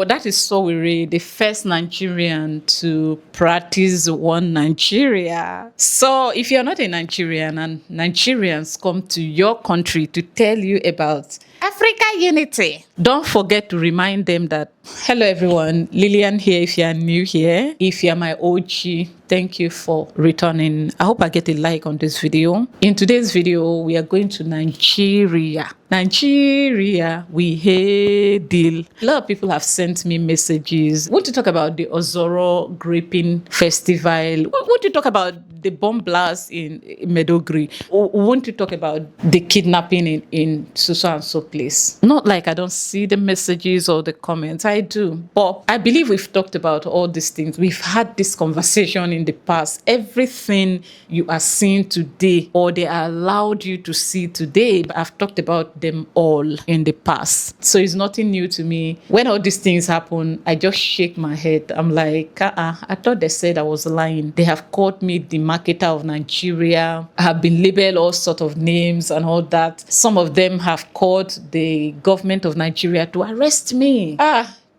that is Sowore, the first Nigerian to practice one Nigeria. So if you're not a Nigerian and Nigerians come to your country to tell you about Africa unity, don't forget to remind them that, hello everyone, Lillian here if you are new here. If you are my OG, thank you for returning. I hope I get a like on this video. In today's video, we are going to Nigeria. Nigeria, we hate deal. A lot of people have sent me messages. Want to talk about the Ozoro Graping Festival? Want to talk about the bomb blast in Medogri? Or want to talk about the kidnapping in so and so place? Not like I don't see the messages or the comments. I do. But I believe we've talked about all these things. We've had this conversation in the past. Everything you are seeing today or they allowed you to see today, I've talked about them all in the past. So it's nothing new to me. When all these things happen, I just shake my head. I'm like, I thought they said I was lying. They have called me the marketer of Nigeria. I have been labeled all sorts of names and all that. Some of them have called the government of Nigeria to arrest me.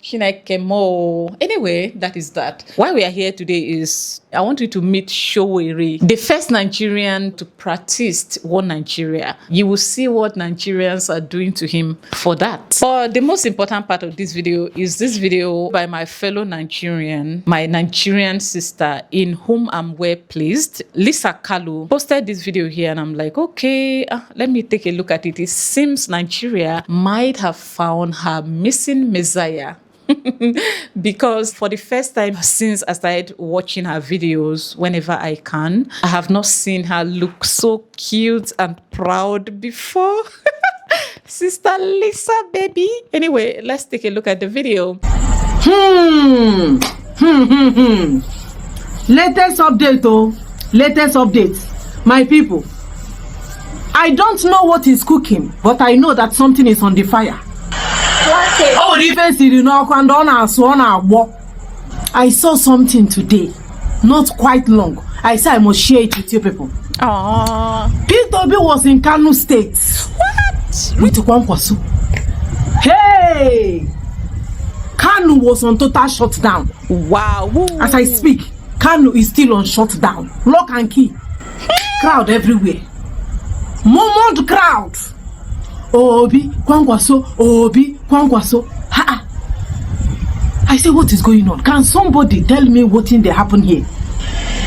Anyway, that is that. Why we are here today is I want you to meet Sowore, the first Nigerian to practice one Nigeria. You will see what Nigerians are doing to him for that. But the most important part of this video is this video by my fellow Nigerian, my Nigerian sister, in whom I'm well pleased. Lisa Kalu posted this video here and I'm like, okay, let me take a look at it. It seems Nigeria might have found her missing Messiah. Because for the first time since I started watching her videos whenever I can, I have not seen her look so cute and proud before. Sister Lisa, baby. Anyway, let's take a look at the video. Latest update, latest update. My people, I don't know what is cooking, but I know that something is on the fire. I saw something today, not quite long. I said I must share it with you people. P2B was in Kano State. What? With Kwankwaso. Hey! Kano was on total shutdown. Wow. As I speak, Kano is still on shutdown. Lock and key. Crowd everywhere. Moment crowd. Obi, Kwankwaso, Obi, Kwankwaso. I say, what is going on? Can somebody tell me what in there happen here?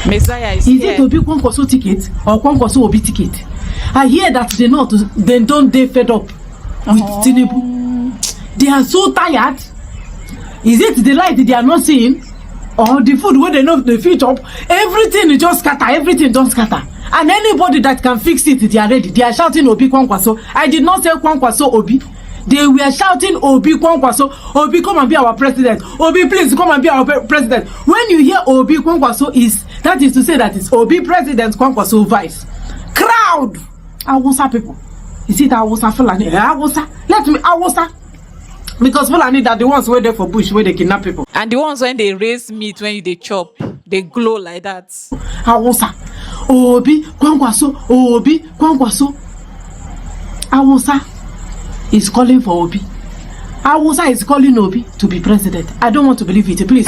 Messiah is here. It Obi Kwankwaso ticket or Kwankwaso Obi ticket? I hear that they fed up with Tinubu. They are so tired. Is it the light they are not seeing? Or the food where they know they feed up? Everything just scatter, everything just scatter. And anybody that can fix it, they are ready. They are shouting Obi Kwankwaso. I did not say Kwankwaso Obi. They were shouting Obi Kwankwaso. Obi, come and be our president. Obi, please come and be our president. When you hear Obi Kwankwaso, that is to say that it's Obi president, Kwankwaso vice. Crowd! Awusa people. Is it Awusa Fulani? Awusa? Let me Awusa. Because Fulani are the ones where they for bush, where they kidnap people. And the ones when they raise meat, when they chop, they glow like that. Awusa. Obi Kwankwaso. Obi Kwankwaso. Awusa is calling for Obi. Awusa is calling Obi to be president. I don't want to believe it. Please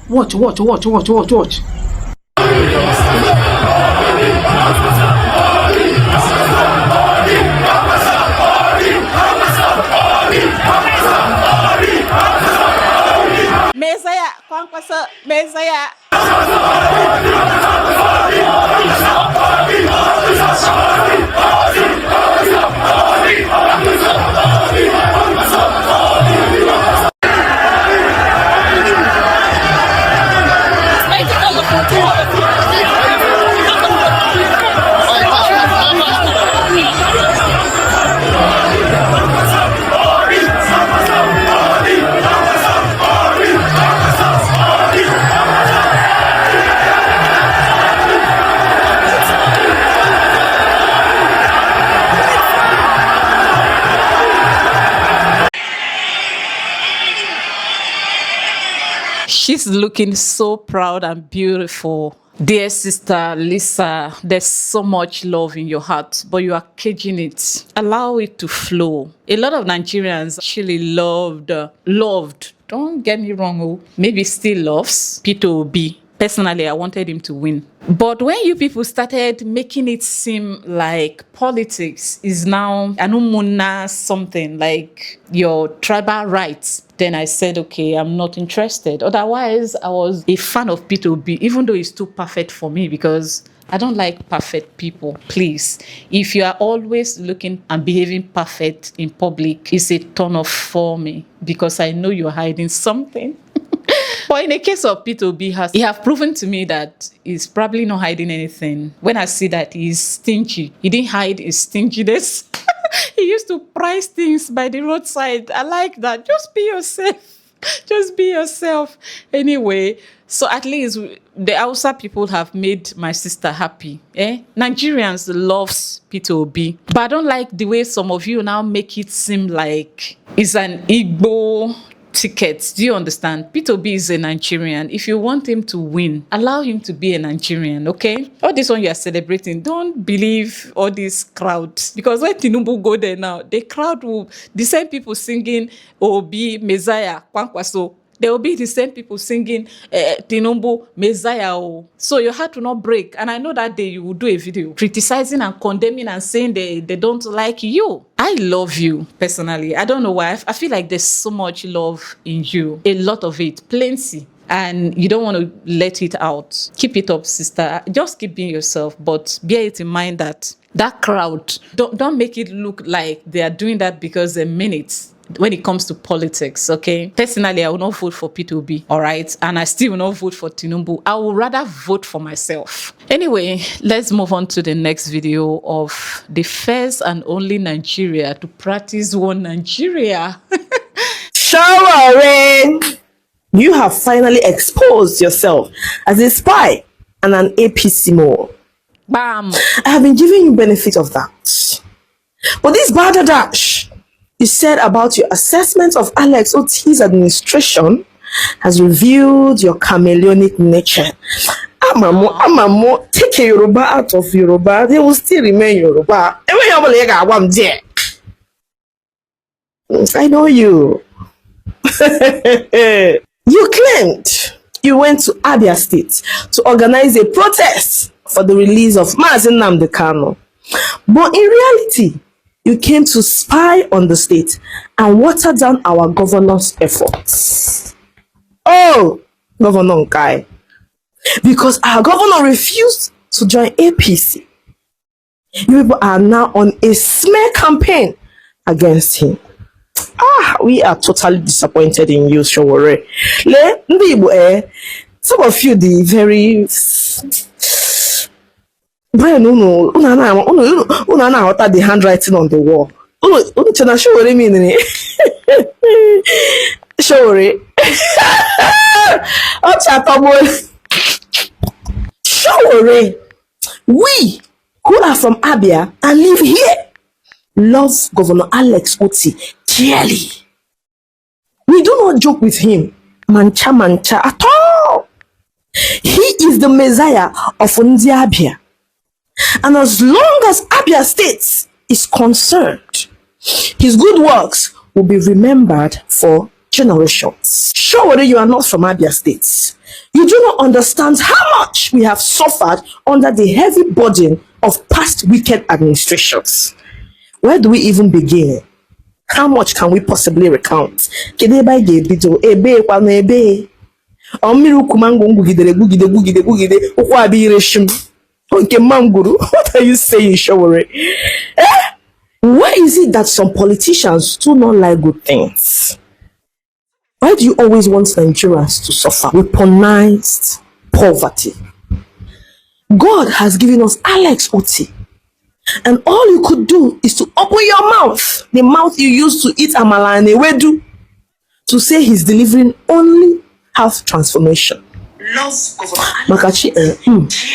watch. Messiah, Kwankwaso, Messiah. She's looking so proud and beautiful. Dear sister Lisa, there's so much love in your heart, but you are caging it. Allow it to flow. A lot of Nigerians actually loved Don't get me wrong. Oh, maybe still loves Peter Obi. Personally, I wanted him to win. But when you people started making it seem like politics is now anumuna something like your tribal rights, then I said, okay, I'm not interested. Otherwise, I was a fan of Peter Obi, even though he's too perfect for me, because I don't like perfect people. Please, if you are always looking and behaving perfect in public, it's a turn off for me, because I know you're hiding something. But in the case of Peter Obi, he have proven to me that he's probably not hiding anything. When I see that he's stingy, he didn't hide his stinginess. He used to price things by the roadside. I like that. Just be yourself. Just be yourself. Anyway, so at least the Hausa people have made my sister happy. Nigerians loves Peter Obi. But I don't like the way some of you now make it seem like it's an Igbo tickets. Do you understand? Peter Obi is a Nigerian. If you want him to win, allow him to be a Nigerian, okay? All this one you are celebrating, don't believe all these crowds. Because when Tinubu go there now, the crowd will, the same people singing Obi, Messiah, Kwankwaso, there will be the same people singing Tinubu, Messiah. Oh. So your heart will not break. And I know that day you will do a video criticizing and condemning and saying they don't like you. I love you personally. I don't know why. I feel like there's so much love in you. A lot of it. Plenty. And you don't want to let it out. Keep it up, sister. Just keep being yourself. But bear it in mind that crowd, don't make it look like they are doing that because they mean it. When it comes to politics, okay? Personally, I will not vote for Peter Obi, all right? And I still will not vote for Tinubu. I will rather vote for myself. Anyway, let's move on to the next video of the first and only Nigeria to practice one Nigeria. Shawarin, you have finally exposed yourself as a spy and an APC mole. Bam! I have been giving you benefit of that. But this dash you said about your assessment of Alex Oti's administration has revealed your chameleonic nature. Amamo, take a Yoruba out of Yoruba, they will still remain Yoruba. I know you. You claimed you went to Abia State to organize a protest for the release of Mazi Nnamdi Kanu. But in reality, you came to spy on the state and water down our governor's efforts. Oh, Governor Nkai. Because our governor refused to join APC. You people are now on a smear campaign against him. We are totally disappointed in you, Showore. Some of you, the very... Brian, the handwriting on the wall. Showore, we who are from Abia and live here love Governor Alex Oti dearly. We do not joke with him, mancha at all. He is the Messiah of Abia. And as long as Abia State is concerned, his good works will be remembered for generations. Surely you are not from Abia State. You do not understand how much we have suffered under the heavy burden of past wicked administrations. Where do we even begin? How much can we possibly recount? What are you saying, Showore? Why is it that some politicians do not like good things? Why do you always want Nigerians to suffer weaponized poverty? God has given us Alex Oti, and all you could do is to open your mouth, the mouth you used to eat amala and ewedu, to say he's delivering only half transformation. Makachi,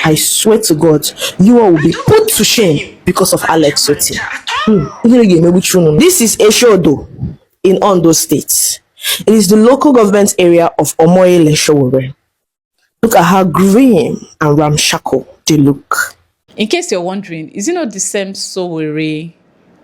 I swear to God, you all will be put to shame because of Alex Oti. This is Eshodo in Ondo State. It is the local government area of Omoyele Showore. Look at how green and ramshackle they look. In case you're wondering, is it not the same Sowore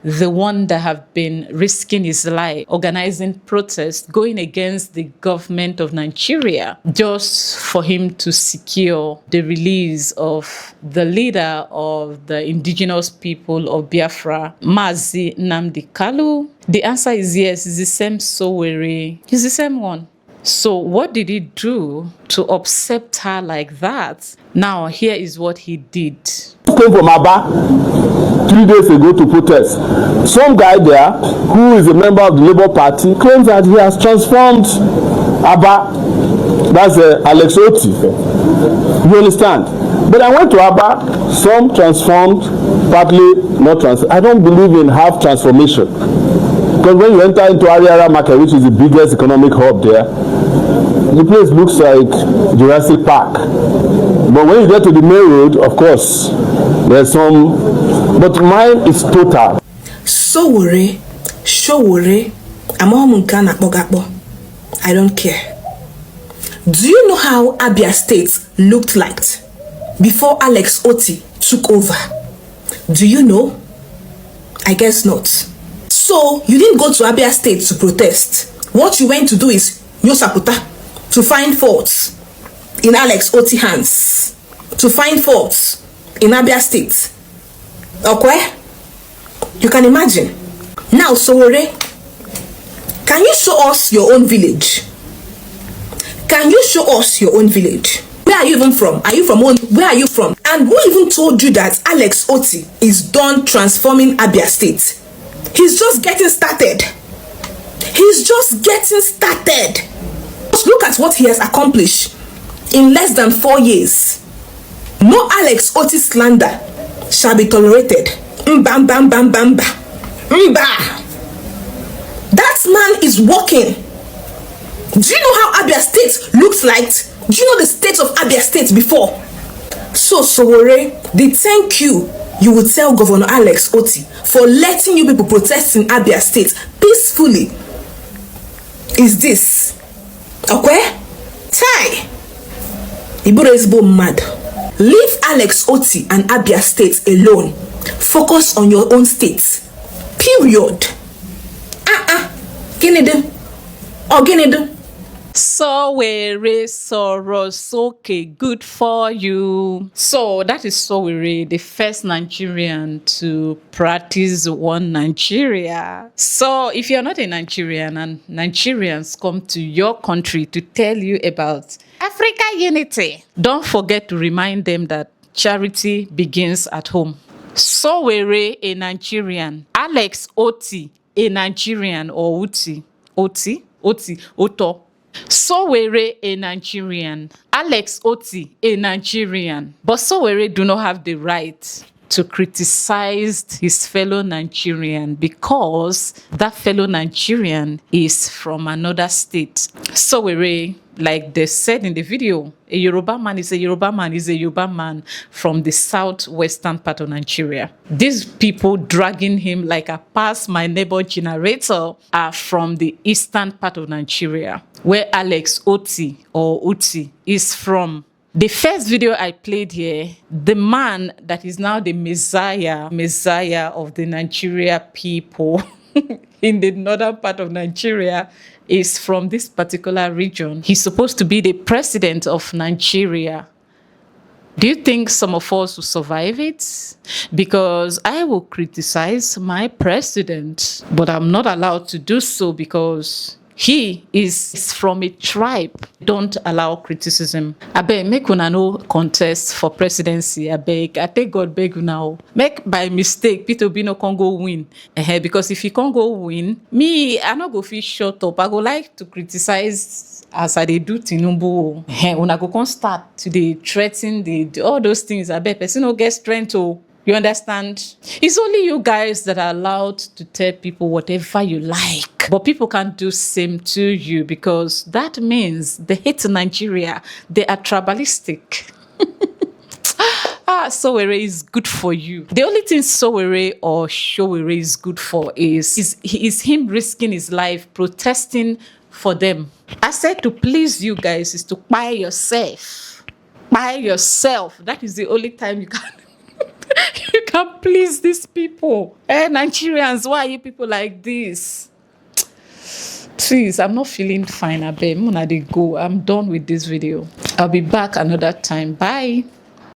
the one that have been risking his life, organizing protests, going against the government of Nigeria, just for him to secure the release of the leader of the indigenous people of Biafra, Mazi Nnamdi Kalu? The answer is yes, it's the same Sowore. He's the same one. So what did he do to upset her like that? Now, here is what he did. Came from Aba 3 days ago to protest. Some guy there who is a member of the Labour Party claims that he has transformed Aba. That's Alex Oti. You understand? But I went to Aba, some transformed, partly not transformed. I don't believe in half transformation. Because when you enter into Ariara Market, which is the biggest economic hub there, the place looks like Jurassic Park. But when you get to the main road, of course, there's some, but mine is total. Sowore, Showore, I don't care. Do you know how Abia State looked like before Alex Oti took over? Do you know? I guess not. So you didn't go to Abia State to protest. What you went to do is Yosaputa, to find faults in Alex Oti hands, to find faults in Abia State. Okay? You can imagine. Now, Sowore, can you show us your own village? Can you show us your own village? Where are you even from? Are you from where are you from? And who even told you that Alex Oti is done transforming Abia State? He's just getting started. He's just getting started. Just look at what he has accomplished in less than 4 years. No Alex Oti slander shall be tolerated. Mbam bam bam bam ba. Mba. That man is working. Do you know how Abia State looks like? Do you know the state of Abia State before? So Sowore, the thank you will tell Governor Alex Oti for letting you people protest in Abia State peacefully is this. Okay? Tai. Iburo is mad. Leave Alex Oti and Abia State alone. Focus on your own state. Period. Ginede. Or Ginede. Sowore Sorosoke, good for you. So that is Sowore, the first Nigerian to practice one Nigeria. So if you're not a Nigerian and Nigerians come to your country to tell you about Africa unity, don't forget to remind them that charity begins at home. Sowore, a Nigerian. Alex Oti, a Nigerian, or Oti. Oto. Sowore, a Nigerian. Alex Oti, a Nigerian. But Sowore do not have the right to criticize his fellow Nigerian because that fellow Nigerian is from another state. Sowore, like they said in the video, a Yoruba man is a Yoruba man is a Yoruba man from the southwestern part of Nigeria. These people dragging him like a pass my neighbor generator are from the eastern part of Nigeria, where Alex Oti or Uti is from. The first video I played here, the man that is now the messiah of the Nigeria people in the northern part of Nigeria is from this particular region. He's supposed to be the president of Nigeria. Do you think some of us will survive it? Because I will criticize my president, but I'm not allowed to do so because he is from a tribe. Don't allow criticism. I beg, make una no contest for presidency. I beg, I take God beg now. Make by mistake, Peter Obi no can go win. Because if he can't go win, me, I not go feel shut up. I go like to criticize as I do Tinubu. When I go can start to the threaten the all those things. I beg, person no get strength to. You understand? It's only you guys that are allowed to tell people whatever you like. But people can't do same to you because that means they hate Nigeria. They are tribalistic. Sowore is good for you. The only thing Sowore or Showore is good for is him risking his life protesting for them. I said to please you guys is to buy yourself. Buy yourself. That is the only time you can please these people. Nigerians, why are you people like this? Please, I'm not feeling fine. I bet Muna they go. I'm done with this video. I'll be back another time. Bye.